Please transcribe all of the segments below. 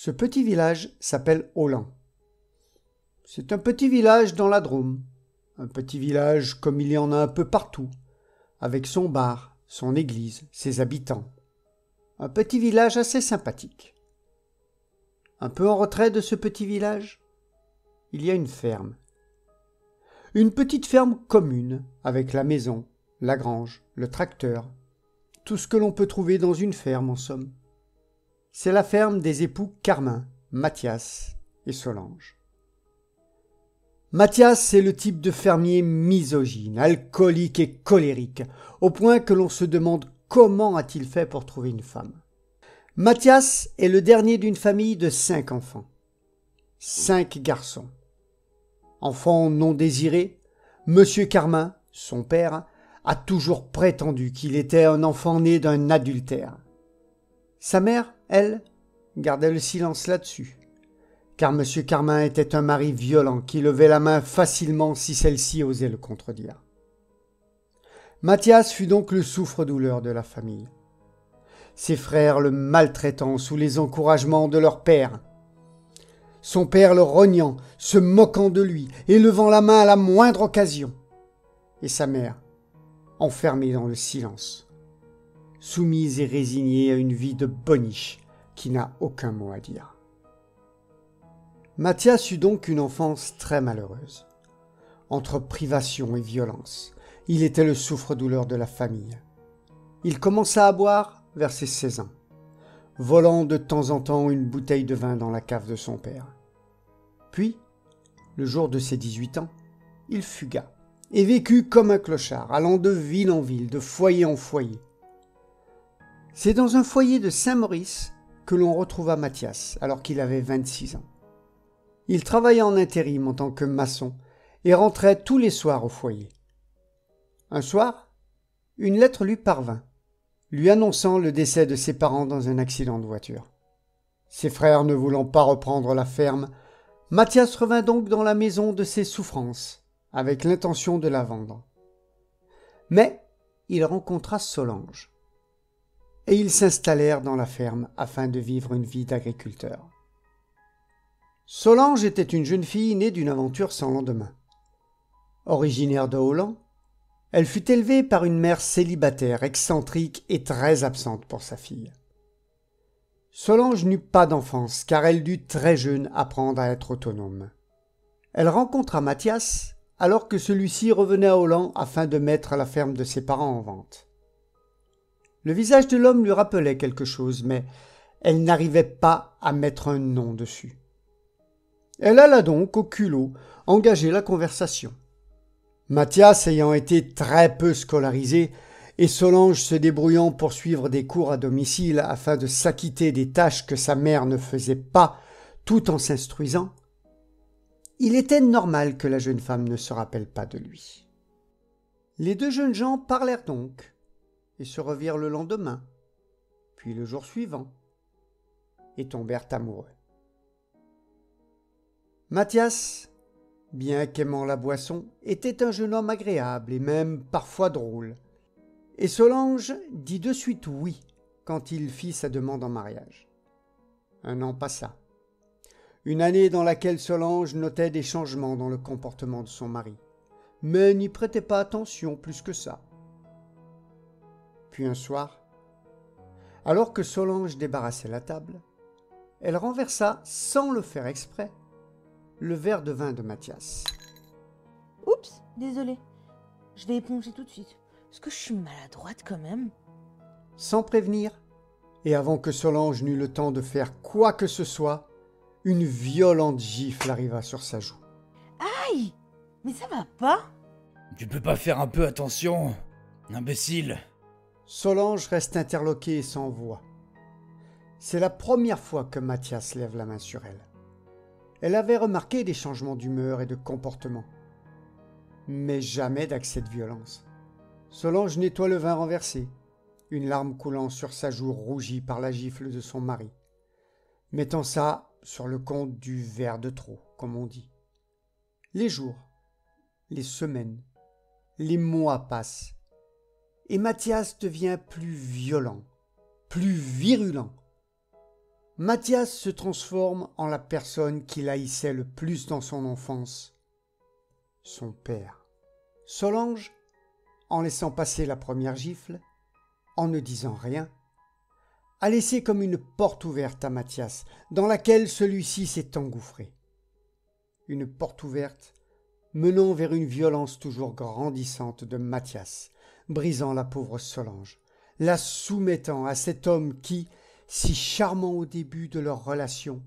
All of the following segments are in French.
Ce petit village s'appelle Holland. C'est un petit village dans la Drôme, un petit village comme il y en a un peu partout, avec son bar, son église, ses habitants. Un petit village assez sympathique. Un peu en retrait de ce petit village, il y a une ferme. Une petite ferme commune, avec la maison, la grange, le tracteur, tout ce que l'on peut trouver dans une ferme en somme. C'est la ferme des époux Carmin, Mathias et Solange. Mathias est le type de fermier misogyne, alcoolique et colérique, au point que l'on se demande comment a-t-il fait pour trouver une femme. Mathias est le dernier d'une famille de 5 enfants. 5 garçons. Enfant non désiré, Monsieur Carmin, son père, a toujours prétendu qu'il était un enfant né d'un adultère. Sa mère, elle, gardait le silence là-dessus, car Monsieur Carmin était un mari violent qui levait la main facilement si celle-ci osait le contredire. Mathias fut donc le souffre-douleur de la famille. Ses frères le maltraitant sous les encouragements de leur père. Son père le rognant, se moquant de lui et levant la main à la moindre occasion. Et sa mère, enfermée dans le silence, soumise et résignée à une vie de boniche qui n'a aucun mot à dire. Mathias eut donc une enfance très malheureuse. Entre privation et violence, il était le souffre-douleur de la famille. Il commença à boire vers ses 16 ans, volant de temps en temps une bouteille de vin dans la cave de son père. Puis, le jour de ses 18 ans, il fugua et vécut comme un clochard, allant de ville en ville, de foyer en foyer. C'est dans un foyer de Saint-Maurice que l'on retrouva Mathias, alors qu'il avait 26 ans. Il travaillait en intérim en tant que maçon et rentrait tous les soirs au foyer. Un soir, une lettre lui parvint, lui annonçant le décès de ses parents dans un accident de voiture. Ses frères ne voulant pas reprendre la ferme, Mathias revint donc dans la maison de ses souffrances, avec l'intention de la vendre. Mais il rencontra Solange, et ils s'installèrent dans la ferme afin de vivre une vie d'agriculteur. Solange était une jeune fille née d'une aventure sans lendemain. Originaire de Holland, elle fut élevée par une mère célibataire, excentrique et très absente pour sa fille. Solange n'eut pas d'enfance car elle dut très jeune apprendre à être autonome. Elle rencontra Mathias alors que celui-ci revenait à Holland afin de mettre la ferme de ses parents en vente. Le visage de l'homme lui rappelait quelque chose, mais elle n'arrivait pas à mettre un nom dessus. Elle alla donc au culot engager la conversation. Mathias ayant été très peu scolarisé et Solange se débrouillant pour suivre des cours à domicile afin de s'acquitter des tâches que sa mère ne faisait pas tout en s'instruisant, il était normal que la jeune femme ne se rappelle pas de lui. Les deux jeunes gens parlèrent donc et se revirent le lendemain, puis le jour suivant, et tombèrent amoureux. Mathias, bien qu'aimant la boisson, était un jeune homme agréable et même parfois drôle. Et Solange dit de suite oui quand il fit sa demande en mariage. Un an passa. Une année dans laquelle Solange notait des changements dans le comportement de son mari, mais n'y prêtait pas attention plus que ça. Puis un soir, alors que Solange débarrassait la table, elle renversa, sans le faire exprès, le verre de vin de Mathias. Oups, désolé. Je vais éponger tout de suite. Est-ce que je suis maladroite quand même? Sans prévenir, et avant que Solange n'eût le temps de faire quoi que ce soit, une violente gifle arriva sur sa joue. Aïe! Mais ça va pas? Tu peux pas faire un peu attention, imbécile? Solange reste interloquée et sans voix. C'est la première fois que Mathias lève la main sur elle. Elle avait remarqué des changements d'humeur et de comportement, mais jamais d'accès de violence. Solange nettoie le vin renversé, une larme coulant sur sa joue rougie par la gifle de son mari, mettant ça sur le compte du verre de trop, comme on dit. Les jours, les semaines, les mois passent, et Mathias devient plus violent, plus virulent. Mathias se transforme en la personne qu'il haïssait le plus dans son enfance, son père. Solange, en laissant passer la première gifle, en ne disant rien, a laissé comme une porte ouverte à Mathias, dans laquelle celui-ci s'est engouffré. Une porte ouverte menant vers une violence toujours grandissante de Mathias, brisant la pauvre Solange, la soumettant à cet homme qui, si charmant au début de leur relation,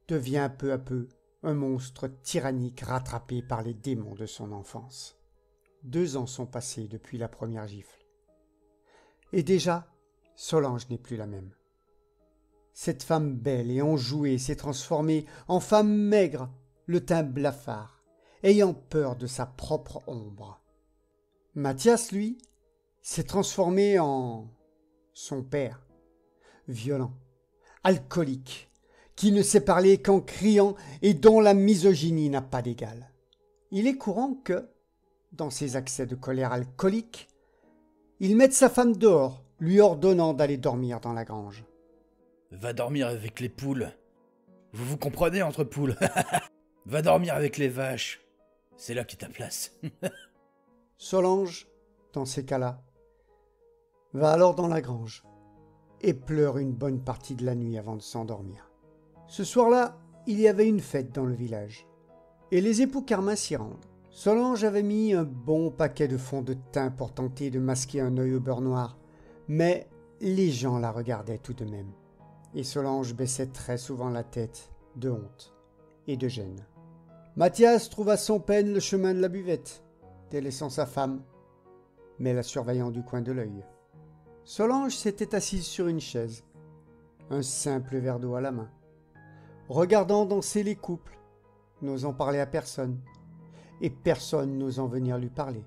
devient peu à peu un monstre tyrannique rattrapé par les démons de son enfance. 2 ans sont passés depuis la première gifle. Et déjà, Solange n'est plus la même. Cette femme belle et enjouée s'est transformée en femme maigre, le teint blafard, ayant peur de sa propre ombre. Mathias, lui, s'est transformé en son père, violent, alcoolique, qui ne sait parler qu'en criant et dont la misogynie n'a pas d'égal. Il est courant que, dans ses accès de colère alcoolique, il mette sa femme dehors, lui ordonnant d'aller dormir dans la grange. Va dormir avec les poules. Vous vous comprenez entre poules. Va dormir avec les vaches. C'est là qu'est ta place. Solange, dans ces cas-là, va alors dans la grange et pleure une bonne partie de la nuit avant de s'endormir. Ce soir-là, il y avait une fête dans le village et les époux Carmin s'y rendent. Solange avait mis un bon paquet de fond de teint pour tenter de masquer un œil au beurre noir, mais les gens la regardaient tout de même, et Solange baissait très souvent la tête, de honte et de gêne. Mathias trouva sans peine le chemin de la buvette, délaissant sa femme, mais la surveillant du coin de l'œil. Solange s'était assise sur une chaise, un simple verre d'eau à la main, regardant danser les couples, n'osant parler à personne, et personne n'osant venir lui parler.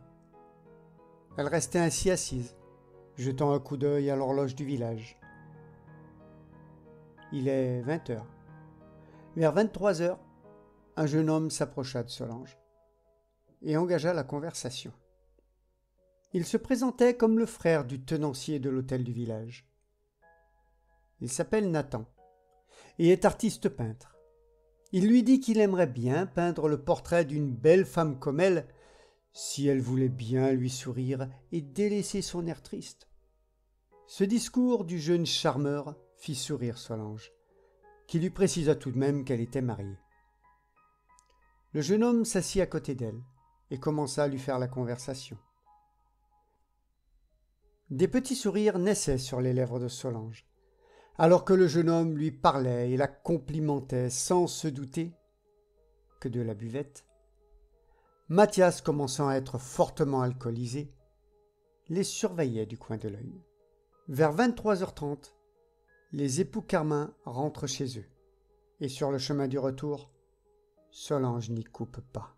Elle restait ainsi assise, jetant un coup d'œil à l'horloge du village. Il est 20h. Vers 23h, un jeune homme s'approcha de Solange et engagea la conversation. Il se présentait comme le frère du tenancier de l'hôtel du village. Il s'appelle Nathan et est artiste peintre. Il lui dit qu'il aimerait bien peindre le portrait d'une belle femme comme elle, si elle voulait bien lui sourire et délaisser son air triste. Ce discours du jeune charmeur fit sourire Solange, qui lui précisa tout de même qu'elle était mariée. Le jeune homme s'assit à côté d'elle et commença à lui faire la conversation. Des petits sourires naissaient sur les lèvres de Solange, alors que le jeune homme lui parlait et la complimentait sans se douter que de la buvette. Mathias, commençant à être fortement alcoolisé, les surveillait du coin de l'œil. Vers 23h30, les époux Carmin rentrent chez eux, et sur le chemin du retour, Solange n'y coupe pas.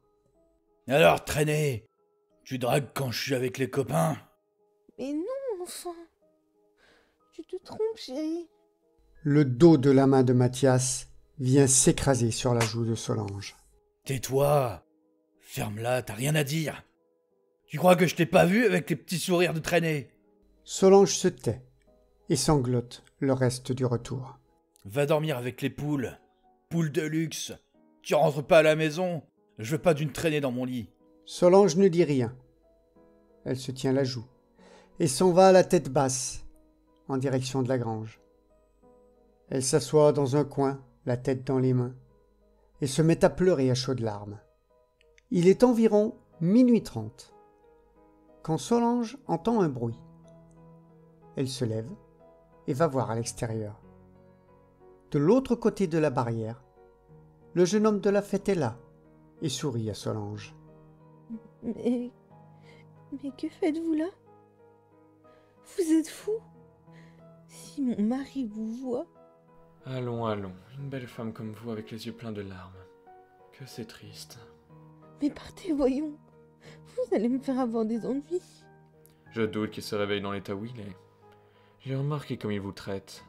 Alors, traîner, tu dragues quand je suis avec les copains? Mais non, enfin. Tu te trompes, chérie. Le dos de la main de Mathias vient s'écraser sur la joue de Solange. Tais-toi. Ferme-la, t'as rien à dire. Tu crois que je t'ai pas vu avec tes petits sourires de traîner? Solange se tait et sanglote le reste du retour. Va dormir avec les poules. Poules de luxe. Tu rentres pas à la maison. Je veux pas d'une traînée dans mon lit. Solange ne dit rien. Elle se tient la joue et s'en va à la tête basse, en direction de la grange. Elle s'assoit dans un coin, la tête dans les mains, et se met à pleurer à chaudes larmes. Il est environ 00h30, quand Solange entend un bruit. Elle se lève et va voir à l'extérieur. De l'autre côté de la barrière, le jeune homme de la fête est là et sourit à Solange. Mais que faites-vous là? Vous êtes fou? Si mon mari vous voit... Allons, allons, une belle femme comme vous avec les yeux pleins de larmes. Que c'est triste. Mais partez, voyons. Vous allez me faire avoir des ennuis. Je doute qu'il se réveille dans l'état où il est. J'ai remarqué comme il vous traite.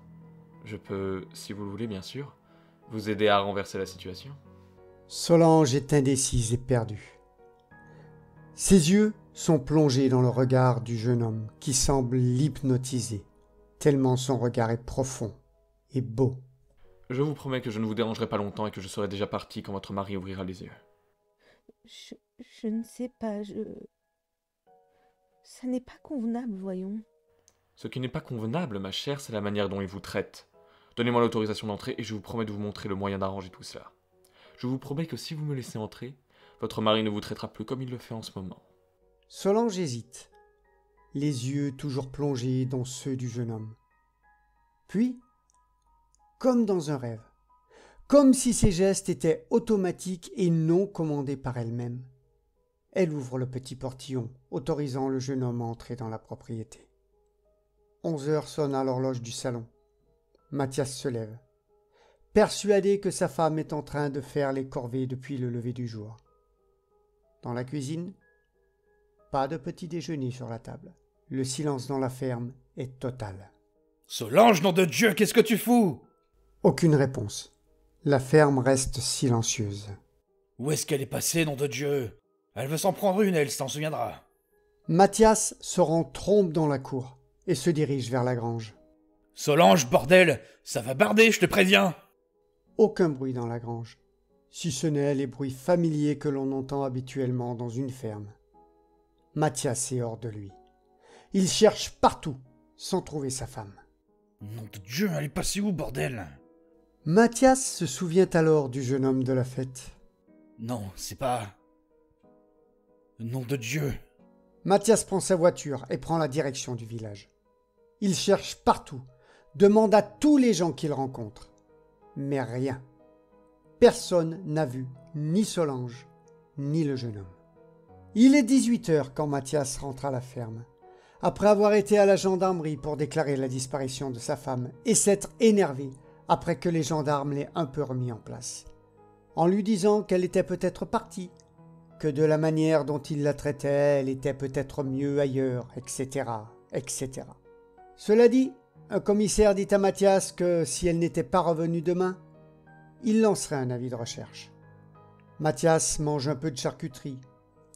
Je peux, si vous le voulez bien sûr, vous aider à renverser la situation. Solange est indécise et perdue. Ses yeux sont plongés dans le regard du jeune homme qui semble l'hypnotiser, tellement son regard est profond et beau. Je vous promets que je ne vous dérangerai pas longtemps et que je serai déjà parti quand votre mari ouvrira les yeux. Je ne sais pas, Ça n'est pas convenable, voyons. Ce qui n'est pas convenable, ma chère, c'est la manière dont il vous traite. Donnez-moi l'autorisation d'entrer et je vous promets de vous montrer le moyen d'arranger tout cela. Je vous promets que si vous me laissez entrer, votre mari ne vous traitera plus comme il le fait en ce moment. Solange hésite, les yeux toujours plongés dans ceux du jeune homme. Puis, comme dans un rêve, comme si ses gestes étaient automatiques et non commandés par elle-même, elle ouvre le petit portillon, autorisant le jeune homme à entrer dans la propriété. 11 heures sonnent à l'horloge du salon. Mathias se lève, persuadé que sa femme est en train de faire les corvées depuis le lever du jour. Dans la cuisine, pas de petit déjeuner sur la table. Le silence dans la ferme est total. Solange, nom de Dieu, qu'est-ce que tu fous? Aucune réponse. La ferme reste silencieuse. Où est-ce qu'elle est passée, nom de Dieu? Elle veut s'en prendre une, elle s'en souviendra. Mathias se rend trompe dans la cour et se dirige vers la grange. Solange, bordel, ça va barder, je te préviens. Aucun bruit dans la grange, si ce n'est les bruits familiers que l'on entend habituellement dans une ferme. Mathias est hors de lui. Il cherche partout, sans trouver sa femme. Nom de Dieu, elle est passée où, bordel? Mathias se souvient alors du jeune homme de la fête. Non, c'est pas... Nom de Dieu. Mathias prend sa voiture et prend la direction du village. Il cherche partout, demande à tous les gens qu'il rencontre. Mais rien. Personne n'a vu ni Solange, ni le jeune homme. Il est 18h quand Mathias rentre à la ferme, après avoir été à la gendarmerie pour déclarer la disparition de sa femme et s'être énervé après que les gendarmes l'aient un peu remis en place, en lui disant qu'elle était peut-être partie, que de la manière dont il la traitait, elle était peut-être mieux ailleurs, etc., etc. Cela dit, un commissaire dit à Mathias que si elle n'était pas revenue demain, il lancerait un avis de recherche. Mathias mange un peu de charcuterie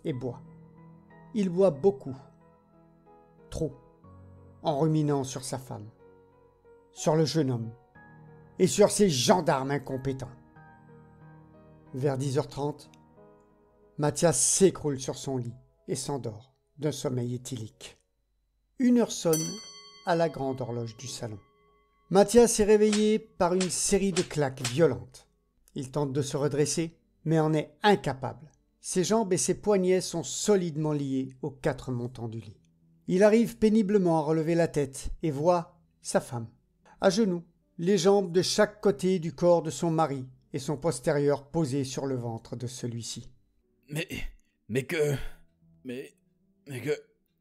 et boit. Il boit beaucoup, trop, en ruminant sur sa femme, sur le jeune homme et sur ces gendarmes incompétents. Vers 10h30, Mathias s'écroule sur son lit et s'endort d'un sommeil éthylique. 1h sonne à la grande horloge du salon. Mathias est réveillé par une série de claques violentes. Il tente de se redresser, mais en est incapable. Ses jambes et ses poignets sont solidement liés aux 4 montants du lit. Il arrive péniblement à relever la tête et voit sa femme, à genoux, les jambes de chaque côté du corps de son mari et son postérieur posé sur le ventre de celui-ci. Mais que...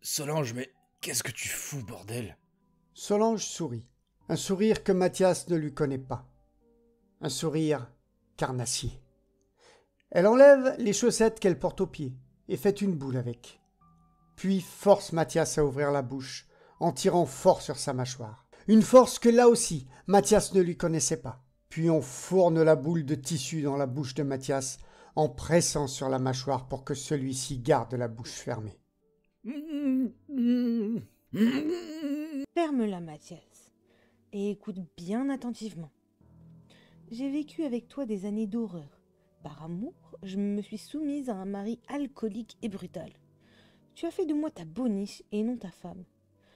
Solange, mais qu'est-ce que tu fous, bordel? Solange sourit, un sourire que Mathias ne lui connaît pas. Un sourire carnassier. Elle enlève les chaussettes qu'elle porte aux pieds et fait une boule avec. Puis force Mathias à ouvrir la bouche en tirant fort sur sa mâchoire. Une force que là aussi Mathias ne lui connaissait pas. Puis on fourne la boule de tissu dans la bouche de Mathias en pressant sur la mâchoire pour que celui-ci garde la bouche fermée. Ferme-la, Mathias, et écoute bien attentivement. J'ai vécu avec toi des années d'horreur. Par amour, je me suis soumise à un mari alcoolique et brutal. Tu as fait de moi ta boniche et non ta femme.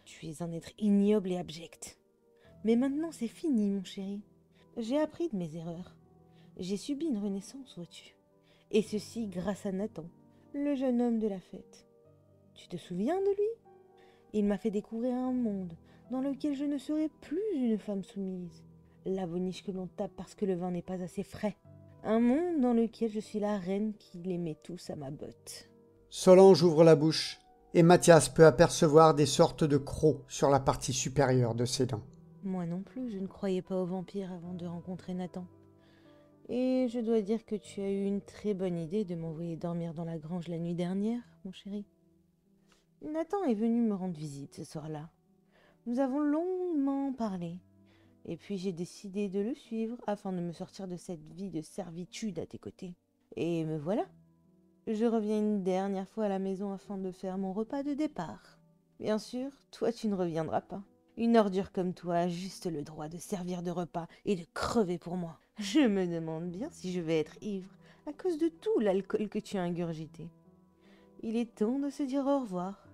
Tu es un être ignoble et abject. Mais maintenant c'est fini, mon chéri. J'ai appris de mes erreurs. J'ai subi une renaissance, vois-tu. Et ceci grâce à Nathan, le jeune homme de la fête. Tu te souviens de lui? Il m'a fait découvrir un monde dans lequel je ne serai plus une femme soumise. La boniche que l'on tape parce que le vin n'est pas assez frais. Un monde dans lequel je suis la reine qui les met tous à ma botte. Solange ouvre la bouche et Mathias peut apercevoir des sortes de crocs sur la partie supérieure de ses dents. Moi non plus, je ne croyais pas aux vampires avant de rencontrer Nathan. Et je dois dire que tu as eu une très bonne idée de m'envoyer dormir dans la grange la nuit dernière, mon chéri. Nathan est venu me rendre visite ce soir-là. Nous avons longuement parlé. Et puis j'ai décidé de le suivre afin de me sortir de cette vie de servitude à tes côtés. Et me voilà. Je reviens une dernière fois à la maison afin de faire mon repas de départ. Bien sûr, toi tu ne reviendras pas. Une ordure comme toi a juste le droit de servir de repas et de crever pour moi. Je me demande bien si je vais être ivre à cause de tout l'alcool que tu as ingurgité. Il est temps de se dire au revoir.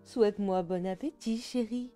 Souhaite-moi bon appétit, chérie.